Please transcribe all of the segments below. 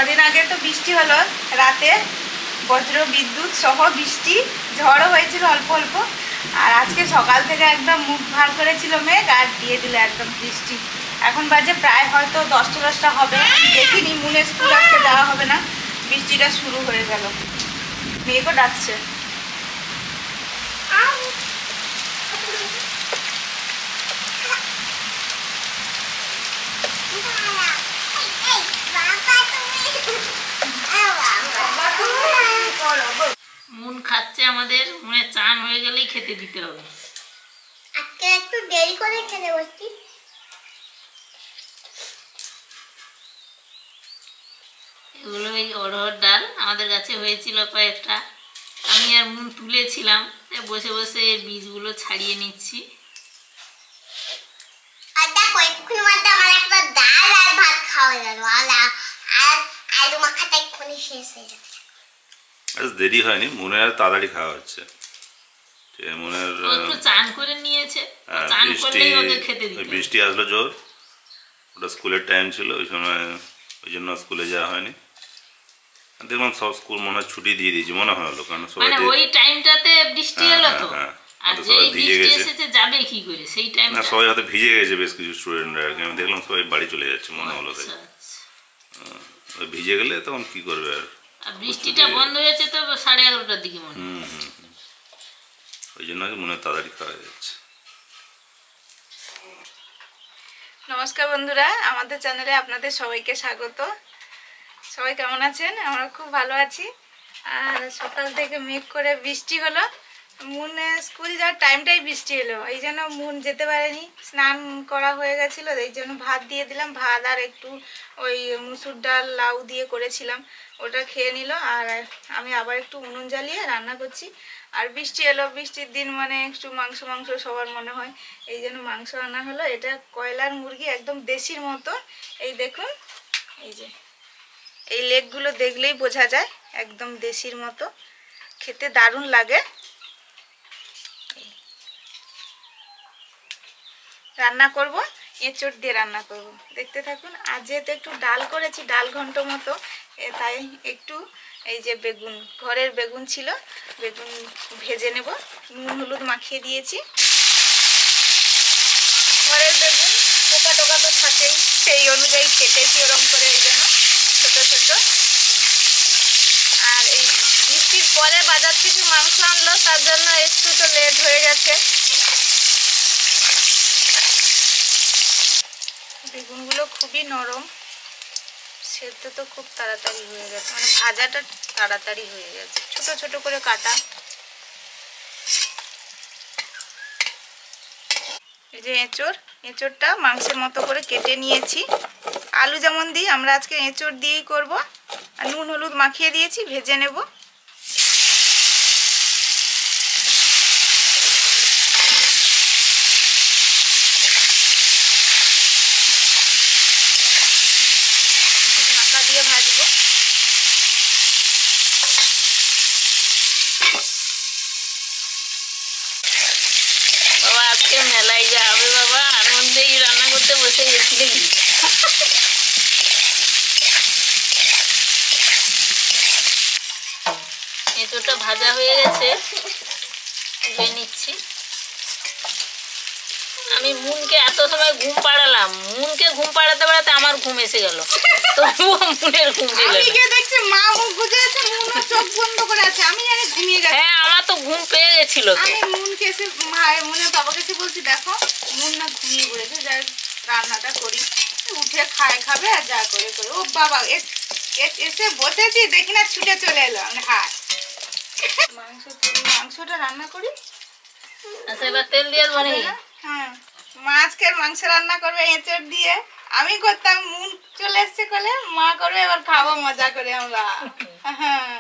কদিন আগে তো বৃষ্টি হলো রাতে, বজ্র বিদ্যুৎ সহ বৃষ্টি, ঝড়ও হয়েছিল অল্প অল্প। আর আজকে সকাল থেকে একদম মুখ ভার করেছিল মেঘ, আর দিয়ে দিল একদম বৃষ্টি। এখন বাজে প্রায় হয়তো 10টা হবে, দেখিনি মুনের স্কুল আজকে যাওয়া হবে না, বৃষ্টিটা শুরু হয়ে গেল। মেঘও ডাকছে। মুন খাচ্ছে আমাদের, মুনে চান হয়ে গেলেই খেতে দিতে হবে। আজকে একটু দেরি করে খেতে বসছি। এগুলো এই অড়হর ডাল আমাদের গাছে হয়েছিল কয়েকটা, আমি আর মুন তুলেছিলাম, বসে বসে এর বীজগুলো ছাড়িয়ে নিচ্ছি। আর দেখো এক্ষুনি মধ্যে আমার একটা ডাল আর ভাত খাওয়া গেল, আর আলু মাখাটা এক্ষুনি শেষ হয়ে যাবে। আজ দেরি হয়নি, মনে আর তাড়াতাড়ি খাওয়া হচ্ছে। মনের একটু চান করে নিয়েছে, চান করলেই ওকে খেতে দিতে। বৃষ্টি আসলো জোর, ওটা স্কুলের টাইম ছিল, ওই সময় ওই জন্য স্কুলে যাওয়া হয়নি। দেখলাম সব স্কুল মনে হয় ছুটি দিয়ে দিয়েছে মনে হলো, কারণ সবাই ওই টাইমটাতে বৃষ্টি এলো তো, আর যেই বৃষ্টি এসেছে যাবে কি করে সেই টাইমটা। না সবাই হয়তো ভিজে গেছে, বেশ কিছু স্টুডেন্টরা আর কি, আমি দেখলাম সবাই বাড়ি চলে যাচ্ছে মনে হলো। তাই ভিজে গেলে তখন কি করবে আর বৃষ্টিটা বন্ধ হয়েছে তো 11:30টার দিকে মনে হয়। ওই জন্য মনে তাড়াতাড়ি খাওয়া যাচ্ছে। নমস্কার বন্ধুরা, আমাদের চ্যানেলে আপনাদের সবাইকে স্বাগত। সবাই কেমন আছেন? আমরা খুব ভালো আছি। আর সকাল থেকে মেঘ করে বৃষ্টি হলো, মুনে স্কুল যাওয়ার টাইমটাই বৃষ্টি এলো, এই জন্য মুন যেতে পারেনি, স্নান করা হয়ে গেছিলো, এই জন্য ভাত দিয়ে দিলাম। ভাত আর একটু ওই মুসুর ডাল লাউ দিয়ে করেছিলাম, ওটা খেয়ে নিল। আর আমি আবার একটু উনুন জ্বালিয়ে রান্না করছি। আর বৃষ্টি এলো, বৃষ্টির দিন মানে একটু মাংস সবার মনে হয়, এই জন্য মাংস রান্না হলো। এটা কয়লার মুরগি, একদম দেশির মতো। এই দেখুন, এই যে এই লেগগুলো দেখলেই বোঝা যায় একদম দেশির মতো, খেতে দারুণ লাগে। রান্না করব, এঁচড় দিয়ে রান্না করব, দেখতে থাকুন। আর যেহেতু একটু ডাল করেছি, ডাল ঘন্ট মতো, তাই একটু এই যে বেগুন, ঘরের বেগুন ছিল, বেগুন ভেজে নেব। নুন হলুদ মাখিয়ে দিয়েছি। ঘরের বেগুন পোকা টোকা তো থাকেই, সেই অনুযায়ী কেটেছি ওরকম করে, এই জন্য ছোট ছোট। আর এই বৃষ্টির পরে বাজার থেকে মাংস আনলো, তার জন্য একটু তো লেট হয়ে গেছে। বেগুনগুলো খুবই নরম, সেদ্ধ তো খুব তাড়াতাড়ি হয়ে গেছে, মানে ভাজাটা তাড়াতাড়ি হয়ে গেছে, ছোট ছোট করে কাটা। এই যে এঁচড়টা মাংসের মতো করে কেটে নিয়েছি। আলু যেমন দিই আমরা আজকে এঁচড় দিয়েই করব। আর নুন হলুদ মাখিয়ে দিয়েছি, ভেজে নেব। ঢাকা দিয়ে ভাজবো। বাবা আজকে মেলায় যাবে বাবা, আনন্দেই রান্না করতে বসে গেছিলে। এঁচোড়টা ভাজা হয়ে গেছে, তুলে নিচ্ছি। আমি মুনকে এত সময় ঘুম পাড়ালাম, মুনকে ঘুম পাড়াতে পাড়াতে আমার ঘুম এসে গেল, তবুও মুনের ঘুম পেল না। দেখছি মা মুখ বুজে আছে, মুন চোখ বন্ধ করে আছে, আমি জানি ঘুমিয়ে গেছে। হ্যাঁ আমার তো ঘুম পেয়ে গেছিল। আমি মুনকে এসে মুনের বাবাকে এসে বলছি, দেখো মুন না ঘুমিয়ে পড়েছে, যা রান্নাটা করি, উঠে খাবে আর যা করে। ও বাবা এসে বসেছি, দেখি না ছুটে চলে এলো। হ্যাঁ মাংসটা রান্না করি। আচ্ছা এবার তেল দিয়ে দেবো নাকি? হ্যাঁ মাছকের মাংস রান্না করবে এঁচড় দিয়ে, আমি করতাম, মুন চলে এসছে কোলে, মা করবে, এবার খাবো মজা করে আমরা। হ্যাঁ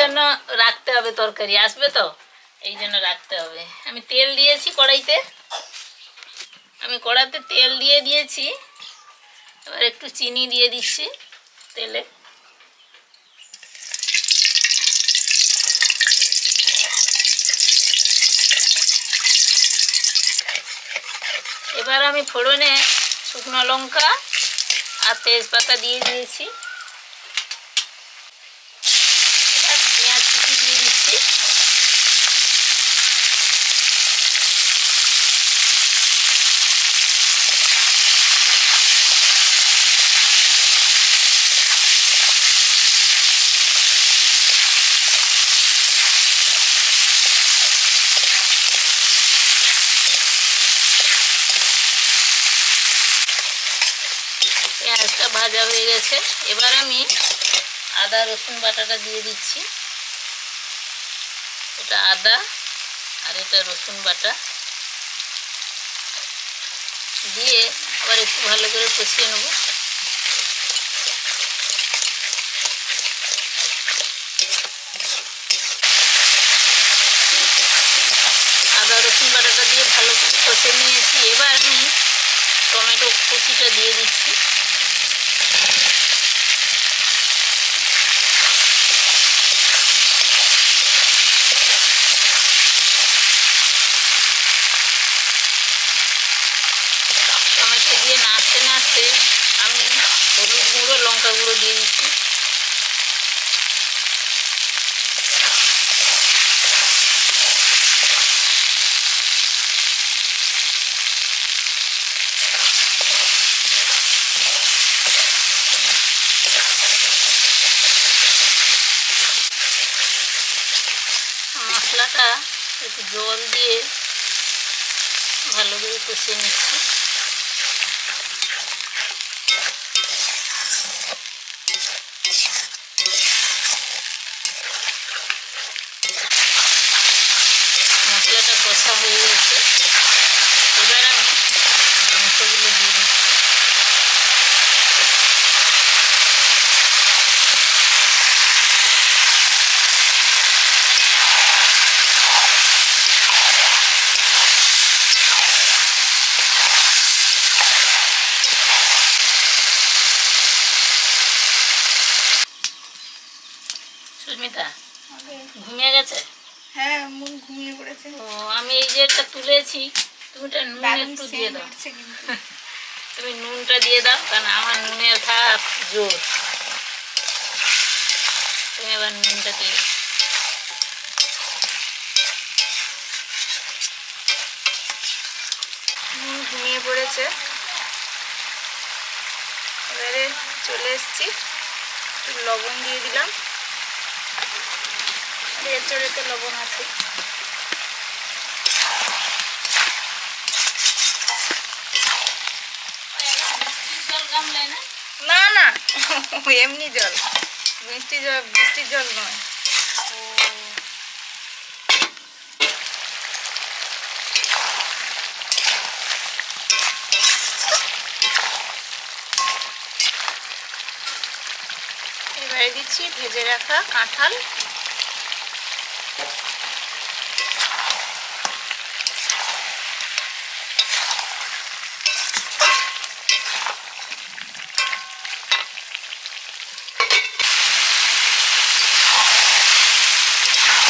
জন্য রাখতে হবে, তরকারি আসবে তো এই জন্য রাখতে হবে। আমি তেল দিয়েছি কড়াইতে, কড়াইতে তেল দিয়ে দিয়েছি। এবার একটু চিনি দিয়ে দিচ্ছি তেলে। এবার আমি ফোড়নে শুকনো লঙ্কা আর তেজপাতা দিয়ে দিয়েছি। পেঁয়াজটা ভাজা হয়ে গেছে, এবার আমি আদা রসুন বাটাটা দিয়ে দিচ্ছি। এটা আদা আর এটা রসুন বাটা দিয়ে আবার একটু ভালো করে কষিয়ে নেব। আদা রসুন বাটাটা দিয়ে ভালো করে কষে নিয়েছি, এবার আমি টমেটো কুচিটা দিয়ে দিচ্ছি। টমেটো দিয়ে নাড়তে নাড়তে আমি হলুদ গুঁড়ো লঙ্কা গুঁড়ো দিয়ে দিচ্ছি। মশলাটা একটু জল দিয়ে ভালো করে কষিয়ে নিচ্ছি। মশলাটা কষা হয়ে গেছে, এবার আমি মাংসগুলো দিয়ে দিচ্ছি। সুস্মিতা ঘুমিয়ে গেছে? হ্যাঁ, মন ঘুমিয়ে পড়েছে। ও, আমি এই যে এটা তুলেছি, তুমি এটা নুন দারুণ একটু দিয়ে scent দাও। উঠছে কিন্তু। তুমি নুনটা দিয়ে দাও, কারণ আমার নুনের ভাত জোর। তুমি এবার নুনটা দিয়ে দাও। মন ঘুমিয়ে পড়েছে। এবারে চলে এসেছি, একটু লবণ দিয়ে দিলাম। আর এর চড়েতে লবণ আছে। জল গামলায় না? না না, এমনি জল, বৃষ্টির জল নয়। এবারে দিচ্ছি ভেজে রাখা কাঁঠাল।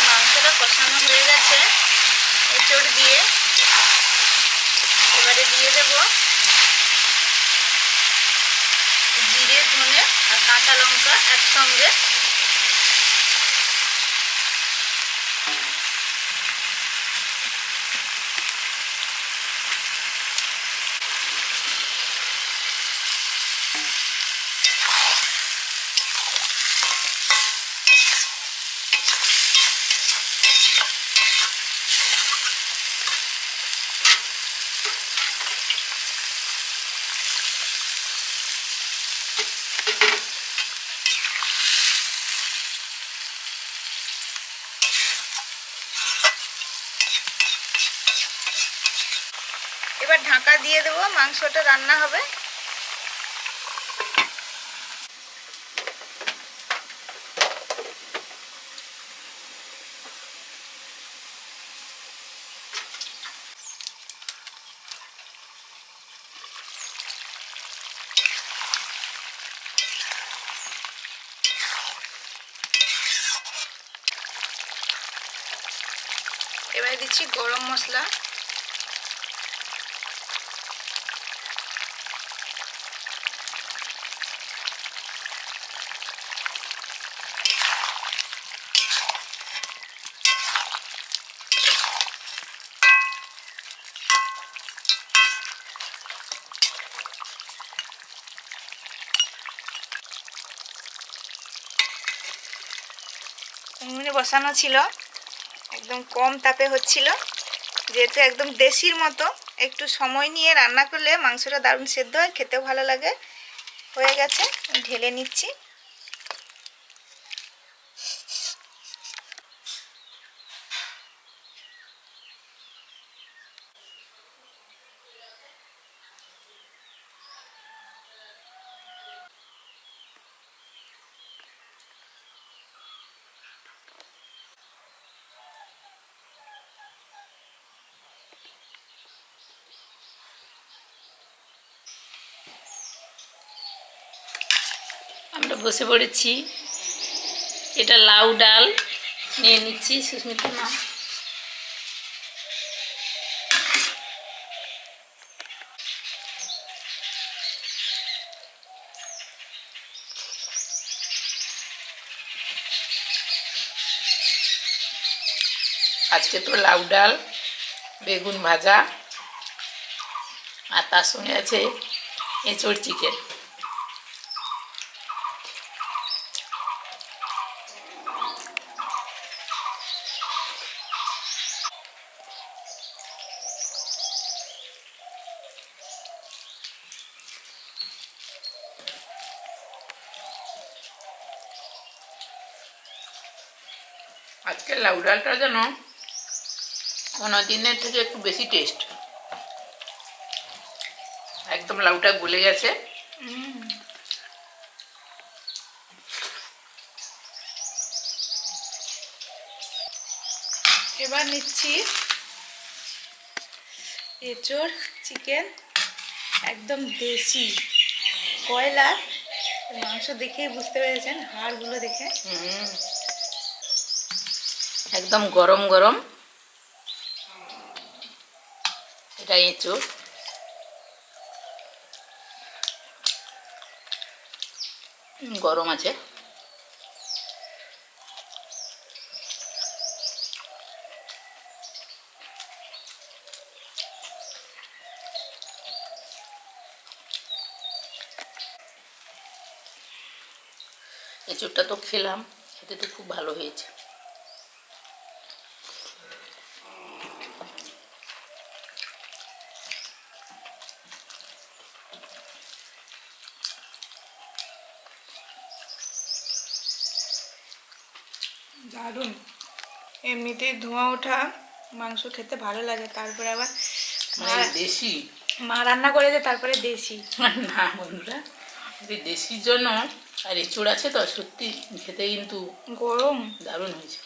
মাংসটা কষানো হয়ে গেছে এঁচড় দিয়ে। এবারে দিয়ে দেব জিরে, ধনে আর কাঁচা লঙ্কা একসঙ্গে। এবার ঢাকা দিয়ে দেবো, মাংসটা রান্না হবে। এবারে দিচ্ছি গরম মশলা। উনুনে বসানো ছিল, একদম কম তাপে হচ্ছিল। যেহেতু একদম দেশির মতো, একটু সময় নিয়ে রান্না করলে মাংসটা দারুণ সেদ্ধ হয়, খেতেও ভালো লাগে। হয়ে গেছে, ঢেলে নিচ্ছি। আমরা বসে পড়েছি। এটা লাউ ডাল নিয়ে নিচ্ছি। সুস্মিতা নাও। আজকে তো লাউ ডাল, বেগুন ভাজা, আর তার সঙ্গে আছে এঁচোড় চিকেন। আজকে লাউ ডালটা যেন অন্য দিনের থেকে একটু বেশি টেস্ট। একদম লাউটা গলে গেছে। এবার নিচ্ছি এঁচোড় চিকেন, একদম দেশি কয়লার মাংস। দেখেই বুঝতে পেরেছেন হাড়গুলো দেখে। একদম গরম গরম এটা এঁচোড়। গরম আছে। এঁচোড়টা তো খেলাম, খেতে তো খুব ভালো হয়েছে। দারুণ। এমনিতেই ধোঁয়া ওঠা মাংস খেতে ভালো লাগে, তারপরে আবার মানে দেশি মা রান্না করেছে, তারপরে দেশি। না বন্ধুরা, দেশির জন্য আর এঁচোড় আছে তো, সত্যি খেতে কিন্তু গরম দারুণ হয়েছে।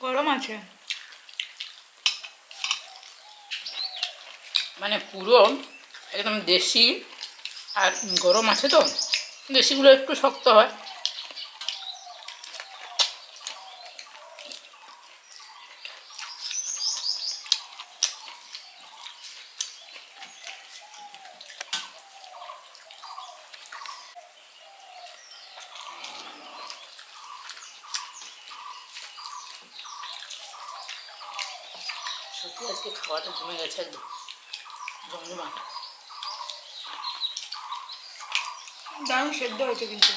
গরম আছে। মানে পুরো একদম দেশি, আর গরম আছে তো, দেশিগুলো একটু শক্ত হয়। সত্যি আজকে খাওয়াটা জমে গেছে, একদম জমজমাট। দারুণ সেদ্ধ হয়েছে কিন্তু।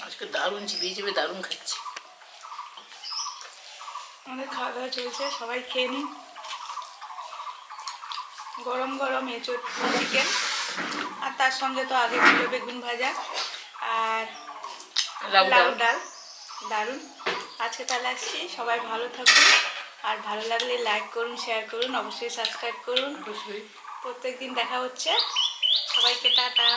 আজকে দারুণ চিবিয়ে চিবিয়ে দারুণ খাচ্ছি। আমাদের খাওয়া দাওয়া চলছে, সবাই খেয়ে নিন। গরম গরম এঁচোড় চিকেন, আর তার সঙ্গে তো আগে ছিল বেগুন ভাজা আর লাউ লাউ ডাল। ডাল। দারুণ। আজকে তাহলে আসছি, সবাই ভালো থাকুন, আর ভালো লাগলে লাইক করুন, শেয়ার করুন, অবশ্যই সাবস্ক্রাইব করুন। অবশ্যই। প্রত্যেক দিন দেখা হচ্ছে। সবাইকে টাটা।